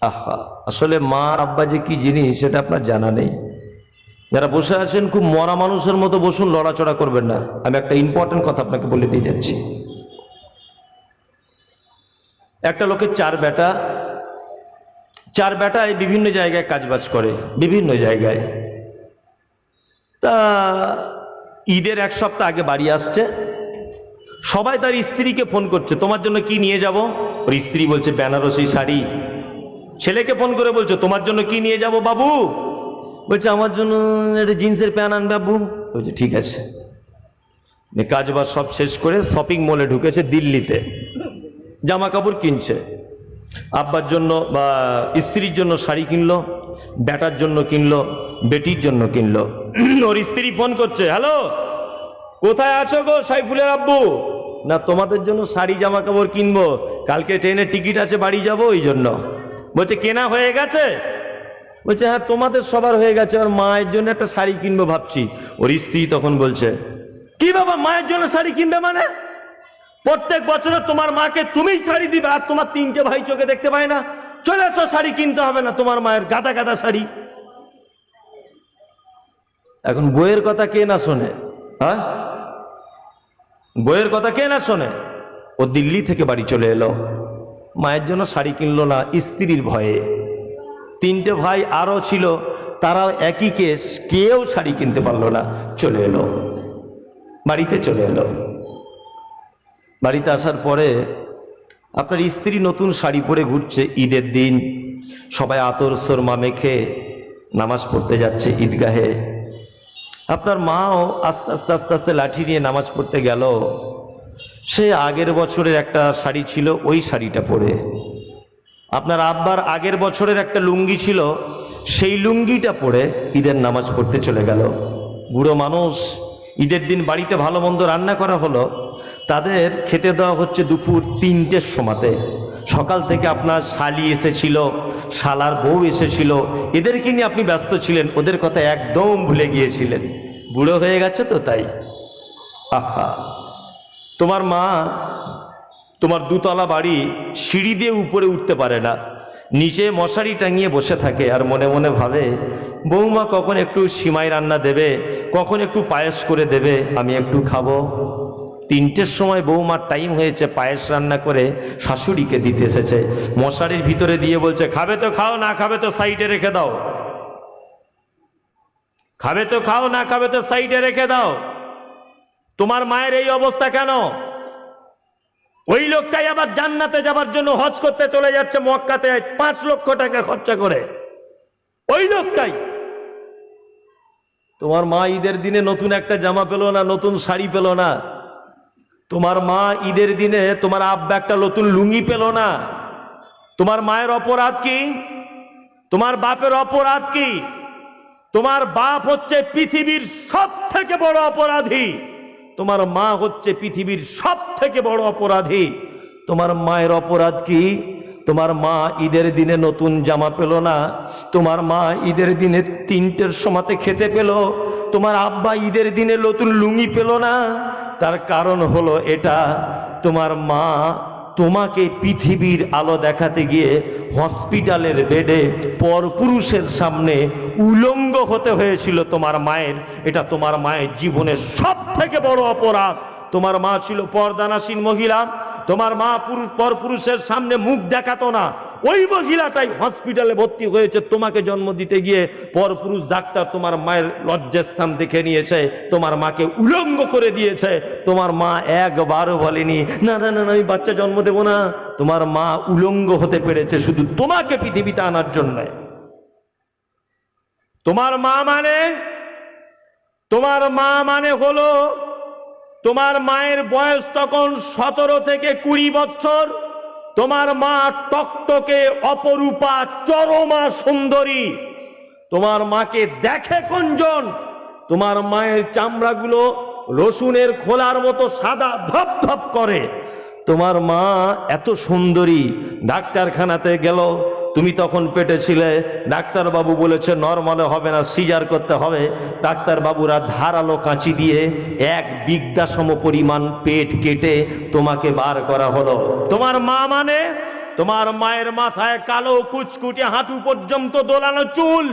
আহা, আসলে মা আব্বা যে কি জিনিস সেটা আপনার জানা নেই। যারা বসে আছেন খুব মরা মানুষের মতো বসুন, লড়াচড়া করবেন না। আমি একটা ইম্পর্টেন্ট কথা আপনাকে বলে দিয়ে যাচ্ছি। একটা লোকের চার বেটায় বিভিন্ন জায়গায় কাজবাজ করে, বিভিন্ন জায়গায়। তা ঈদের এক সপ্তাহ আগে বাড়ি আসছে, সবাই তার স্ত্রীকে ফোন করছে, তোমার জন্য কি নিয়ে যাব? ওর স্ত্রী বলছে বেনারসি শাড়ি। ছেলেকে ফোন করে বলছে তোমার জন্য কি নিয়ে যাব বাবু? বলছে আমার জন্য একটা জিন্সের প্যান্ট আনবে বাবু। বলছে ঠিক আছে। কাজবাজ সব শেষ করে শপিং মলে ঢুকেছে দিল্লিতে, জামা কাপড় কিনছে। আব্বার জন্য বা স্ত্রীর জন্য শাড়ি কিনলো, বেটার জন্য কিনলো, বেটির জন্য কিনলো। ওর স্ত্রী ফোন করছে, হ্যালো কোথায় আছো গো সাইফুলের আব্বু? না তোমাদের জন্য শাড়ি জামা কাপড় কিনবো, কালকে ট্রেনের টিকিট আছে, বাড়ি যাবো ওই জন্য। বলছে কেনা হয়ে গেছে? বলছে হ্যাঁ তোমাদের সবার হয়ে গেছে, আর মায়ের জন্য একটা শাড়ি কিনবো ভাবছি। ওর স্ত্রী তখন বলছে কি বাবা মায়ের জন্য শাড়ি কিনবে মানে? প্রত্যেক বছরে তোমার মাকে তুমিই শাড়ি দিবে, আর তোমার তিনটে ভাই চোখে দেখতে পায় না? চলে আসো, শাড়ি কিনতে হবে না, তোমার মায়ের গাদা গাদা শাড়ি। এখন বইয়ের কথা কে না শোনে? হ্যাঁ, বইয়ের কথা কে না শোনে? ও দিল্লি থেকে বাড়ি চলে এলো, মায়ের জন্য শাড়ি কিনলো না স্ত্রীর ভয়ে। তিনটে ভাই আরো ছিল, তারাও একই কেস, কেউ শাড়ি কিনতে পারলো না। চলে এলো, বাড়িতে চলে এলো। বাড়িতে আসার পরে আপনার স্ত্রী নতুন শাড়ি পরে ঘুরছে, ঈদের দিন সবাই আতর সুরমা মেখে নামাজ পড়তে যাচ্ছে ঈদগাহে। আপনার মাও আস্তে আস্তে আস্তে আস্তে লাঠি নিয়ে নামাজ পড়তে গেল। সে আগের বছরের একটা শাড়ি ছিল, ওই শাড়িটা পরে। আপনার আব্বার আগের বছরের একটা লুঙ্গি ছিল, সেই লুঙ্গিটা পরে ঈদের নামাজ পড়তে চলে গেল। বুড়ো মানুষ, ঈদের দিন বাড়িতে ভালো মন্দ রান্না করা হলো, তাদের খেতে দেওয়া হচ্ছে দুপুর 3টের সময়তে। সকাল থেকে আপনার শালি এসেছিল, শালার বউ এসেছিল, এদেরকে নিয়ে আপনি ব্যস্ত ছিলেন, ওদের কথা একদম ভুলে গিয়েছিলেন। বুড়ো হয়ে গেছে তো তাই। আহা, তোমার মা তোমার 2তলা বাড়ি, সিঁড়ি দিয়ে উপরে উঠতে পারে না, নিচে মশারি টাঙিয়ে বসে থাকে, আর মনে মনে ভাবে বৌমা কখন একটু সিমাই রান্না দেবে, কখন একটু পায়েস করে দেবে, আমি একটু খাবো। 3টের সময় বৌমার টাইম হয়েছে, পায়েস রান্না করে শাশুড়িকে দিতে এসেছে। মশারির ভিতরে দিয়ে বলছে খাবে তো খাও, না খাবে তো সাইডে রেখে দাও। খাবে তো খাও, না খাবে তো সাইডে রেখে দাও। তোমার মায়ের এই অবস্থা কেন? ওই লোকটাই আবার জান্নাতে যাবার জন্য হজ করতে চলে যাচ্ছে মক্কাতে 5 লক্ষ টাকা খরচা করে। ওই লোকটাই। তোমার মা ঈদের দিনে নতুন একটা জামা পেল না, নতুন শাড়ি পেল না। তোমার মা ঈদের দিনে তোমার আব্বা একটা নতুন লুঙ্গি পেল না। তোমার মায়ের অপরাধ কি? তোমার বাপের অপরাধ কি? তোমার বাপ হচ্ছে পৃথিবীর সবথেকে বড় অপরাধী, তোমার মা হচ্ছে পৃথিবীর সবথেকে বড় অপরাধী। তোমার মায়ের অপরাধ কি? তোমার মা ঈদের দিনে নতুন জামা পেল না, তোমার মা ঈদের দিনে 3টের সময়তে খেতে পেল, তোমার আব্বা ঈদের দিনে নতুন লুঙ্গি পেল না। তার কারণ হলো এটা, তোমার মা তোমাকে পৃথিবীর আলো দেখাতে গিয়ে হসপিটালের বেডে পরপুরুষের সামনে উলঙ্গ হতে হয়েছিল তোমার মায়ের। এটা তোমার মায়ের জীবনের সবথেকে বড় অপরাধ। তোমার মা ছিল পর্দানাসীন মহিলা, তোমার মা পরপুরুষের সামনে মুখ দেখাতো না। ওই মহিলাটাই হসপিটালে ভর্তি হয়েছে তোমাকে জন্ম দিতে গিয়ে। পরপুরুষ ডাক্তার তোমার মায়ের লজ্জাস্থান দেখে নিয়েছে, তোমার মাকে উলঙ্গ করে দিয়েছে। তোমার মা একবারও বলেনি না না না আমি বাচ্চা জন্ম দেব না। তোমার মা উলঙ্গ হতে পেরেছে শুধু তোমাকে পৃথিবীতে আনার জন্য। তোমার মা মানে হলো, তোমার মায়ের বয়স তখন 17 থেকে 20 বছর। তোমার মা টকটকে অপরূপা চরমা সুন্দরী। তোমার মাকে দেখে কোনজন? তোমার মায়ের চামড়াগুলো রসুনের খোলার মতো সাদা ধপ ধপ করে। তোমার মা এত সুন্দরী, ডাক্তারখানাতে গেল, তুমি তখন পেটে ছিলে, ডাক্তার বাবু বলেছে নরমালে হবে না, সিজার করতে হবে। ডাক্তার বাবুরা ধারালো কাঁচি দিয়ে 1 বিঘা সম পরিমাণ পেট কেটে তোমাকে বার করা হলো। তোমার মা মানে তোমার মায়ের মাথায় কালো কুচকুটে হাঁটু পর্যন্ত দোলানো চুল।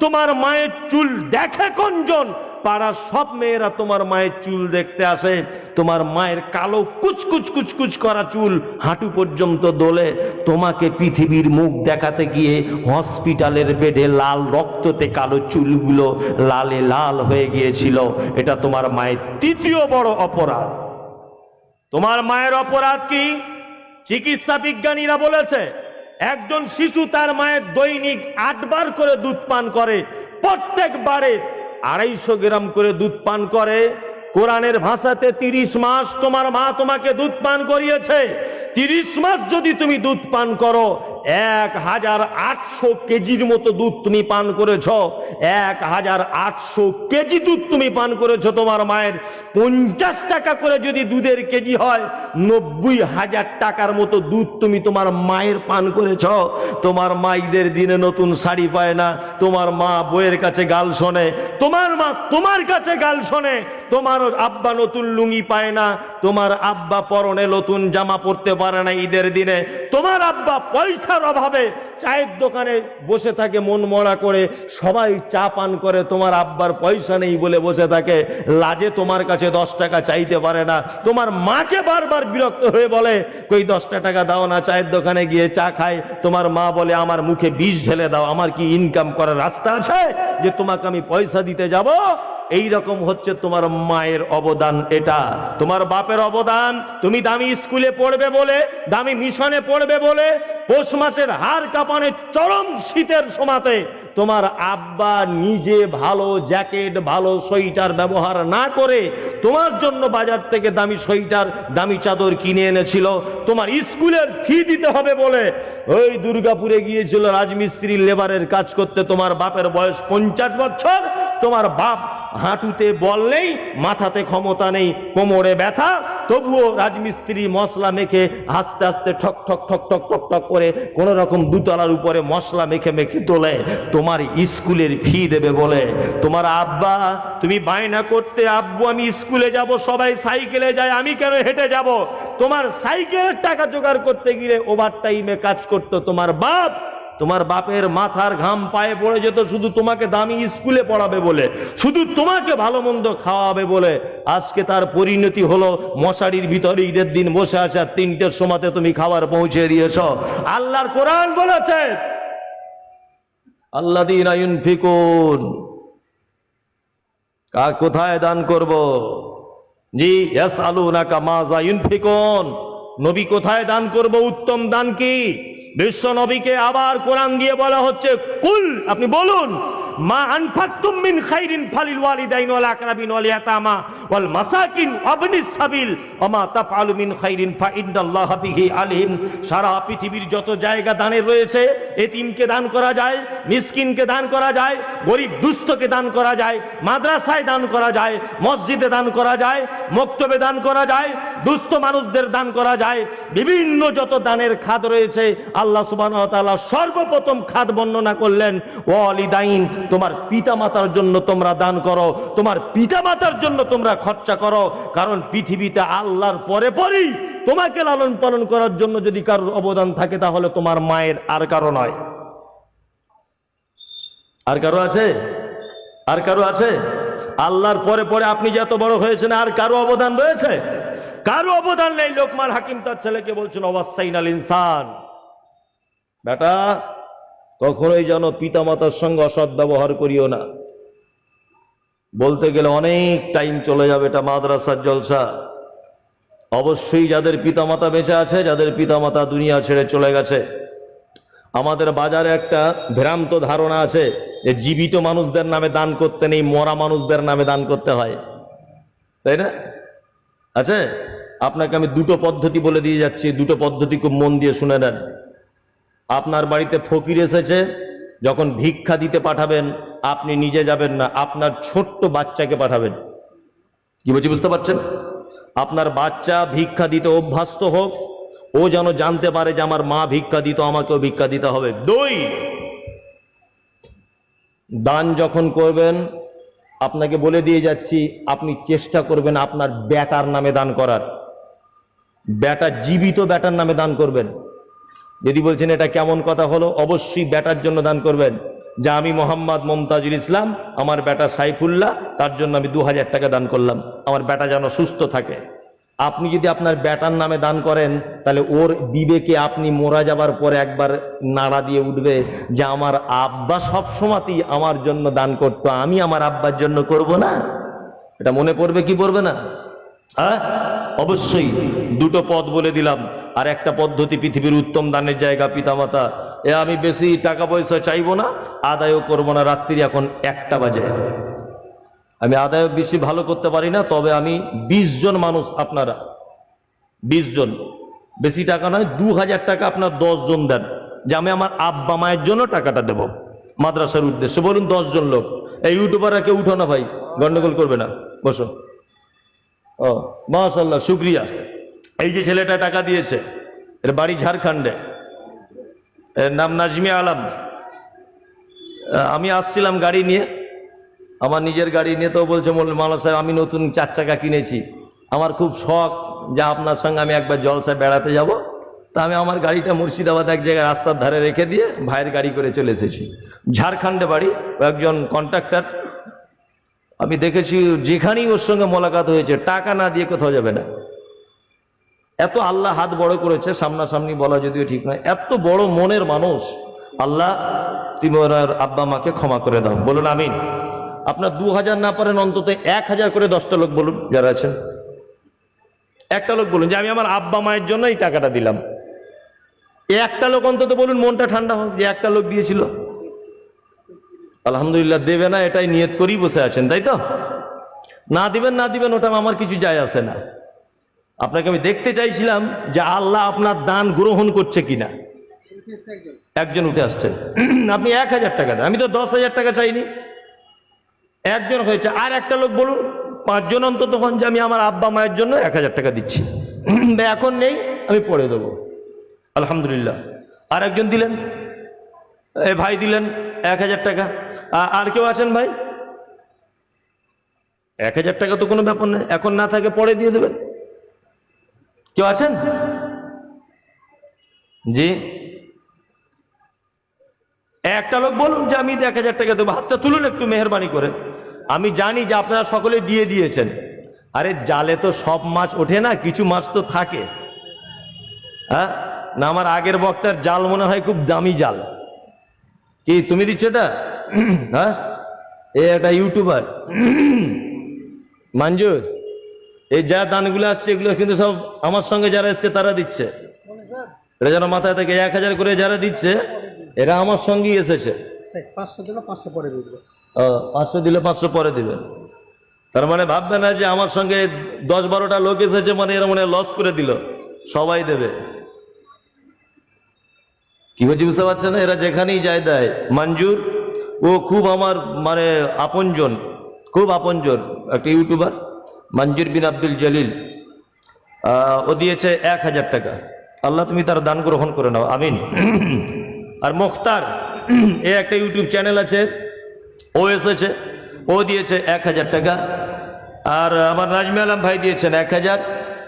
তোমার মায়ের চুল দেখে কোনজন? পাড়ার সব মেয়েরা তোমার মায়ের চুল দেখতে আসে। তোমার মায়ের কালো কুচকুচ কুচকুচ করা চুল হাঁটু পর্যন্ত দোলে। তোমাকে পৃথিবীর মুখ দেখাতে গিয়ে হসপিটালের বেডে লাল রক্ততে কালো চুলগুলো লালে লাল হয়ে গিয়েছিল। এটা তোমার মায়ের তৃতীয় বড় অপরাধ। তোমার মায়ের অপরাধ কি? চিকিৎসা বিজ্ঞানীরা বলেছে একজন শিশু তার মায়ের দৈনিক 8 বার করে দুধ পান করে, প্রত্যেকবারে 250 গ্রাম করে দুধ পান করে। কোরআনের ভাষাতে 30 মাস তোমার মা তোমাকে দুধ পান করিয়েছে। 30 মাস যদি তুমি দুধ পান করো, 1800 কেজির মতো দুধ তুমি পান করেছ। 1800 কেজি দুধ তুমি পান করেছো। তোমার মায়ের 50 টাকা করে যদি দুধের কেজি হয়, 90,000 টাকার মতো দুধ তুমি তোমার মায়ের পান করেছ। তোমার মা ঈদের দিনে নতুন শাড়ি পায় না, তোমার মা বউয়ের কাছে গাল শোনে। তোমার মা তোমার কাছে গাল শোনে। তোমার আব্বা নতুন লুঙ্গি পায় না, তোমার আব্বা পরনে নতুন জামা পরতে পারে না ঈদের দিনে। তোমার আব্বা পয়সার অভাবে চায়ের দোকানে বসে থাকে মন মরা করে, সবাই চা পান করে, তোমার আব্বার পয়সা নেই বলে বসে থাকে, লাজে তোমার কাছে 10 টাকা চাইতে পারে না। তোমার মাকে বারবার বিরক্ত হয়ে বলে, কই 10টা টাকা দাও না, চায়ের দোকানে গিয়ে চা খায়। তোমার মা বলে, আমার মুখে বিষ ঢেলে দাও, আমার কি ইনকাম করার রাস্তা আছে যে তোমাকে আমি পয়সা দিতে যাব? এই রকম হচ্ছে তোমার মায়ের অবদান। এটা তোমার বাপের অবদান। তুমি দামি স্কুলে পড়বে বলে, দামি মিশনে পড়বে বলে, পৌষ মাসের হাড় কাঁপানে চরম শীতের সময়তে তোমার আব্বা নিজে ভালো জ্যাকেট, ভালো সোয়েটার ব্যবহার না করে তোমার জন্য বাজার থেকে দামি সোয়েটার, দামি চাদর কিনে এনেছিল। তোমার স্কুলের ফি দিতে হবে বলে ওই দুর্গাপুরে গিয়েছিল রাজমিস্ত্রির লেবারের কাজ করতে। তোমার বাপের বয়স 50 বছর। তোমার বাপ হাঁটুতে বল নেই, মাথাতে ক্ষমতা নেই, কোমরে ব্যথা, তবুও রাজমিস্ত্রি মশলা মেখে আস্তে আস্তে ঠক ঠক ঠক ঠক ঠক ঠক করে কোন রকম দুতলার উপরে মশলা মেখে মেখে তোলে তোমার স্কুলের ফি দেবে বলে। তোমার আব্বা, তুমি বায়না করতে, আব্বু আমি স্কুলে যাব, সবাই সাইকেলে যায়, আমি কেন হেঁটে যাব? তোমার সাইকেলের টাকা জোগাড় করতে গিয়ে ওভার টাইমে কাজ করতো তোমার বাপ। তোমার বাপের মাথার ঘাম পায়ে পড়ে যেত শুধু তোমাকে দামি স্কুলে পড়াবে বলে, শুধু তোমাকে ভালো মন্দ খাওয়াবে বলে। আজকে তার পরিণতি হলো মশারির ভিতরে ঈদের দিন বসে আছে, আর 3টের সময়তে তুমি খাবার পৌঁছে দিয়েছ। আল্লাহর কোরআন বলেছে, আল্লাযীনা ইউনফিকুন, কোথায় দান করব? জি, ইয়াসআলুনাকা মাযা ইউনফিকুন, নবী কোথায় দান করব? উত্তম দান কি? বিশ্ব নবীকে আবার কোরআন দিয়ে বলা হচ্ছে, কুল, আপনি বলুন, মা আনফাকতুম মিন খাইরিন ফালিল ওয়ালিদাইন ওয়াল আকরাবিন ওয়াল ইয়াতামা ওয়াল মাসাকিন ওয়াবনিস সাবিল ওয়া মা তাফআলু মিন খাইরিন ফা ইন্নাল্লাহা বিহি আলিম। সারা পৃথিবীর যত জায়গা দানের রয়েছে, এতিমকে দান করা যায়, মিসকিনকে দান করা যায়, গরিব দুস্থকে দান করা যায়, মাদ্রাসায় দান করা যায়, মসজিদে দান করা যায়, মক্তবে দান করা যায়, দুস্থ মানুষদের দান করা যায়। বিভিন্ন যত দানের খাত রয়েছে, আল্লাহ সুবহানাহু ওয়া তাআলা সর্বপ্রথম খাত বর্ণনা করলেন, ওয়ালিদাইন, তোমার পিতামাতার জন্য তোমরা দান করো, তোমার পিতামাতার জন্য তোমরা খরচা করো। কারণ পৃথিবীতে আল্লাহর পরে পরেই তোমাকে লালন পালন করার জন্য যদি কারোর অবদান থাকে, তাহলে তোমার মায়ের, আর কারো নয়। আর কারো আছে? আর কারো আছে? আল্লাহর পরে পরে আপনি যত বড় হয়েছেন, আর কারো অবদান রয়েছে? কারো অবদান নেই। লোকমান হাকিম তার ছেলেকে বলছেন, ওয়াসাইনাল ইনসান, বেটা কখনোই যেন পিতামাতার সঙ্গে অসৎ ব্যবহার করিও না। বলতে গেলে অনেক টাইম চলে যাবে, এটা মাদ্রাসার জলসা। অবশ্যই যাদের পিতামাতা বেঁচে আছে, যাদের পিতামাতা দুনিয়া ছেড়ে চলে গেছে, আমাদের বাজারে একটা ভ্রান্ত ধারণা আছে যে জীবিত মানুষদের নামে দান করতে নেই, মরা মানুষদের নামে দান করতে হয়, তাই না? আছে? আপনাকে আমি 2টো পদ্ধতি বলে দিয়ে যাচ্ছি, 2টো পদ্ধতি খুব মন দিয়ে শুনে নেন। আপনার বাড়িতে ফকির এসেছে, যখন ভিক্ষা দিতে পাঠাবেন, আপনি নিজে যাবেন না, আপনার ছোট্ট বাচ্চাকে পাঠাবেন। কি বলছি বুঝতে পারছেন? আপনার বাচ্চা ভিক্ষা দিতে অভ্যস্ত হোক, ও যেন জানতে পারে যে আমার মা ভিক্ষা দিত, আমাকেও ভিক্ষা দিতে হবে। 2, দান যখন করবেন, আপনাকে বলে দিয়ে যাচ্ছি, আপনি চেষ্টা করবেন আপনার বেটার নামে দান করার। বেটা, জীবিত বেটার নামে দান করবেন। যদি বলছেন এটা কেমন কথা হলো, অবশ্যই বেটার জন্য দান করবেন। যে আমি মোহাম্মদ মমতাজুল ইসলাম, আমার বেটা সাইফুল্লাহ, তার জন্য আমি 2000 টাকা দান করলাম, আমার বেটা যেন সুস্থ থাকে। আপনি যদি আপনার বেটার নামে দান করেন, তাহলে ওর বিবেকে আপনি মোরা যাবার পরে একবার নাড়া দিয়ে উঠবে যে আমার আব্বা সবসময়ই আমার জন্য দান করতো, আমি আমার আব্বার জন্য করব না। এটা মনে পড়বে কি পড়বে না? হ্যাঁ, অবশ্যই। দুটো পথ বলে দিলাম। আর একটা পদ্ধতি, পৃথিবীর উত্তম দানের জায়গা পিতামাতা। আমি বেশি টাকা পয়সা চাইবো না, আদায়ও করবো না। রাত্রি এখন 1টা বাজে, আমি আদায় বেশি ভালো করতে পারি না, তবে আমি 20 জন মানুষ, আপনারা 20 জন, বেশি টাকা নয়, 2000 টাকা আপনার 10 জন দেন, যে আমি আমার আব্বা মায়ের জন্য টাকাটা দেব মাদ্রাসার উদ্দেশ্যে। বলুন 10 জন লোক। এই ইউটিউবাররা কেউ উঠো না ভাই, গন্ডগোল করবে না, বসো। ও মাশাআল্লাহ, শুক্রিয়া। এই যে ছেলেটা টাকা দিয়েছে, এর বাড়ি ঝাড়খণ্ডে, এর নাম নাজমি আলম। আমি আসছিলাম গাড়ি নিয়ে, আমার নিজের গাড়ি নিয়ে, তো বলছে মাওলানা সাহেব আমি নতুন 4 চাকা কিনেছি, আমার খুব শখ যে আপনার সঙ্গে আমি একবার জলসায় বেড়াতে যাব। তা আমি আমার গাড়িটা মুর্শিদাবাদ এক জায়গায় রাস্তার ধারে রেখে দিয়ে ভাইয়ের গাড়ি করে চলে এসেছি। ঝাড়খণ্ডে বাড়ি, একজন কন্ট্রাক্টর। আমি দেখেছি যেখানেই ওর সঙ্গে মোলাকাত হয়েছে, টাকা না দিয়ে কোথাও যাবে না। এত আল্লাহ হাত বড় করেছে, সামনাসামনি বলা যদিও ঠিক নয়, এত বড় মনের মানুষ। আল্লাহ তুমি ওনার আব্বা মাকে ক্ষমা করে দাও, বলুন আমিন। আপনার 2000 না পারেন, অন্তত 1000 করে 10টা লোক বলুন যারা আছেন। একটা লোক বলুন যে আমি আমার আব্বা মায়ের জন্য এই টাকাটা দিলাম। একটা লোক অন্তত বলুন, মনটা ঠান্ডা হোক, যে একটা লোক দিয়েছিল। আলহামদুলিল্লাহ, দেবে না এটাই নিয়ত করেই বসে আছেন, তাই তো? না দিবেন না দিবেন ওটা আমার কিছু যায় আসে না। আপনাকে আমি দেখতে চাইছিলাম যে আল্লাহ আপনার দান গ্রহণ করছে কিনা। একজন উঠে আসছেন, আপনি 1000 টাকা দেন, আমি তো 10,000 টাকা চাইনি। একজন হয়েছে। আর একটা লোক বলুন, 5 জন অন্তত হন, যে আমি আমার আব্বা মায়ের জন্য 1000 টাকা দিচ্ছি, এখন নেই আমি পরে দেবো, আলহামদুলিল্লাহ। আর একজন দিলেন, এই ভাই দিলেন 1000 টাকা। আর কেউ আছেন ভাই? 1000 টাকা তো কোনো ব্যাপার নেই, এখন না থাকে পরে দিয়ে দেবেন। কেউ আছেন? জি, একটা লোক বলুন যে আমি 1000 টাকা দেবো। হাতটা তুলুন একটু মেহরবানি করে। আমি জানি যে আপনারা সকলে দিয়ে দিয়েছেন। আরে জালে তো সব মাছ ওঠে না, কিছু মাছ তো থাকে। হ্যাঁ না, আমার আগের বক্তার জাল মনে হয় খুব দামি জাল। কি তুমি দিচ্ছ এটা? হ্যাঁ, এ একটা ইউটিউবার মঞ্জুর, এই যা দানগুলো আসছে এগুলো কিন্তু সব আমার সঙ্গে যারা এসছে তারা দিচ্ছে। এটা যেন মাথায় থেকে 1000 করে যারা দিচ্ছে, এরা আমার সঙ্গেই এসেছে। 500 দিলে 500 পরে দিবে। 500 দিলে 500 পরে দিবেন। তার মানে ভাববে না যে আমার সঙ্গে 10-12টা লোক এসেছে মানে এরা মনে লস করে দিল, সবাই দেবে। কি বলছি বুঝতে পারছেন না? এরা যেখানেই যায় দেয়। মঞ্জুর ও খুব আমার মানে আপনজন, খুব আপনজন, একটা ইউটিউবার মঞ্জুর বিন আব্দুল জলিল। ও দিয়েছে 1000 টাকা। আল্লাহ তুমি তার দান গ্রহণ করে নাও, আমিন। আর মুখতার, এ একটা ইউটিউব চ্যানেল আছে, ও এসেছে, ও দিয়েছে 1000 টাকা। আর আমার নাজমি আলম ভাই দিয়েছেন 1000।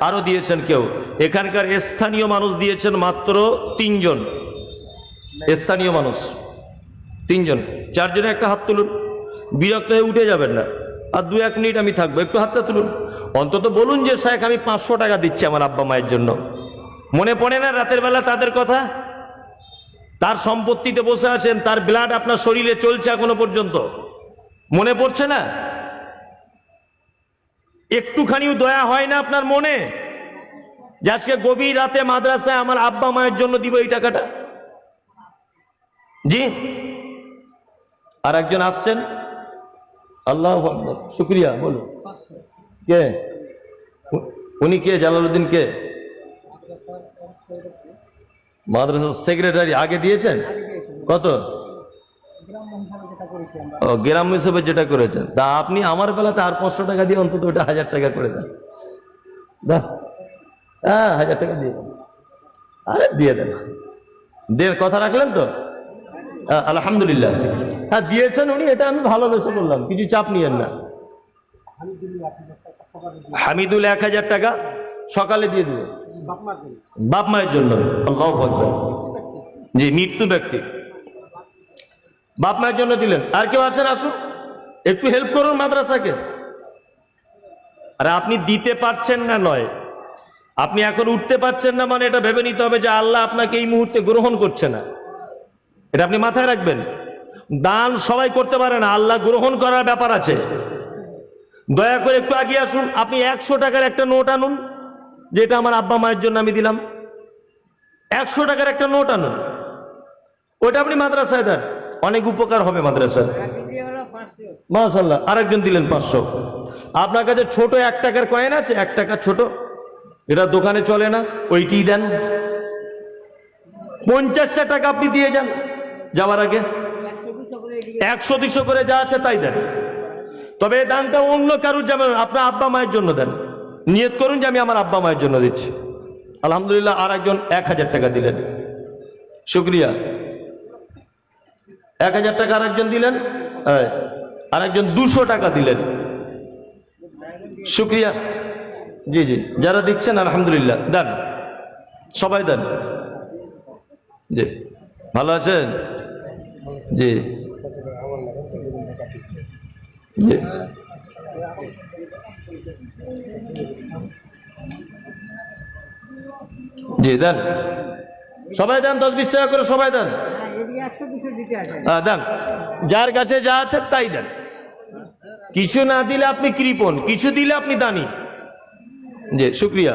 আরো দিয়েছেন কেউ। এখানকার স্থানীয় মানুষ দিয়েছেন মাত্র 3 জন। স্থানীয় মানুষ 3 জন। 4 জনে একটা হাত তুলুন, বিরক্ত হয়ে উঠে যাবেন না। আর 2-1 মিনিট আমি থাকবো, একটু হাতটা তুলুন। অন্তত বলুন যে শেখ আমি 500 টাকা দিচ্ছি আমার আব্বা মায়ের জন্য। মনে পড়ে না রাতের বেলা তাদের কথা? তার সম্পত্তিতে বসে আছেন, তার ব্লাড আপনার শরীরে চলছে এখনো পর্যন্ত, মনে পড়ছে না? একটুখানিও দয়া হয় না আপনার মনে যে আজকে গভীর রাতে মাদ্রাসায় আমার আব্বা মায়ের জন্য দিব এই টাকাটা? জি। আর একজন আসছেন, আল্লাহু আকবার, শুকরিয়া। বলুন কে উনি? কে? জালালউদ্দিন কে? মাদ্রাসার সেক্রেটারি। আগে দিয়েছেন কত? ও, গ্রাম হিসেবে যেটা করেছেন। তা আপনি আমার বেলাতে আর 500 টাকা দিয়ে অন্তত ওটা 1000 টাকা করে দেন। হ্যাঁ, 1000 টাকা দিয়ে দেন। আরে দিয়ে দেন, কথা রাখলেন তো? আলহামদুলিল্লাহ। হ্যাঁ দিয়েছেন উনি, এটা আমি ভালোবেসে বললাম, কিছু চাপ নিয়েন না। হামিদুল 1000 টাকা সকালে দিয়ে দিবে বাপ মায়ের জন্য। আল্লাহু আকবার। জি, মৃত্যু ব্যক্তি, বাপ মায়ের জন্য দিলেন। আর কেউ আছেন? আসুন, একটু হেল্প করুন মাদ্রাসাকে। আরে আপনি দিতে পারছেন না নয়, আপনি এখন উঠতে পারছেন না, মানে এটা ভেবে নিতে হবে যে আল্লাহ আপনাকে এই মুহূর্তে গ্রহণ করছে না। এটা আপনি মাথায় রাখবেন। দান সবাই করতে পারে না, আল্লাহ গ্রহণ করার ব্যাপার আছে। দয়া করে একটু আগে আসুন, আপনি 100 টাকার একটা নোট আনুন, যেটা আমার আব্বা মায়ের জন্য আমি দিলাম। 100 টাকার একটা নোট আনুন, ওটা আপনি মাদ্রাসায় দেন, অনেক উপকার হবে মাদ্রাসার। মাশাআল্লাহ, আরেকজন দিলেন 500। আপনার কাছে ছোট 1 টাকার কয়েন আছে? 1 টাকা ছোট, এটা দোকানে চলে না, ওইটি দেন। 50টা টাকা আপনি দিয়ে যান যাওয়ার আগে, 100-200 করে যা আছে তাই দেন। তবে এই দানটা অন্য কারুর যাবেন, আপনার আব্বা মায়ের জন্য দেন। নিয়ত করুন যে আমি আমার আব্বা মায়ের জন্য দিচ্ছি। আলহামদুলিল্লাহ, আর একজন 1000 টাকা দিলেন, শুক্রিয়া। 1000 টাকা আরেকজন দিলেন, আরেকজন 200 টাকা দিলেন, শুক্রিয়া। জি জি, যারা দিচ্ছেন আলহামদুলিল্লাহ, দেন, সবাই দেন। জি, ভালো আছেন? জি জি, জি দেন, সবাই দেন, 10-20 টাকা করে সবাই দেন। দেন, যার কাছে যা আছে তাই দেন। কিছু না দিলে আপনি কৃপণ, কিছু দিলে আপনি দানি। জি, শুক্রিয়া।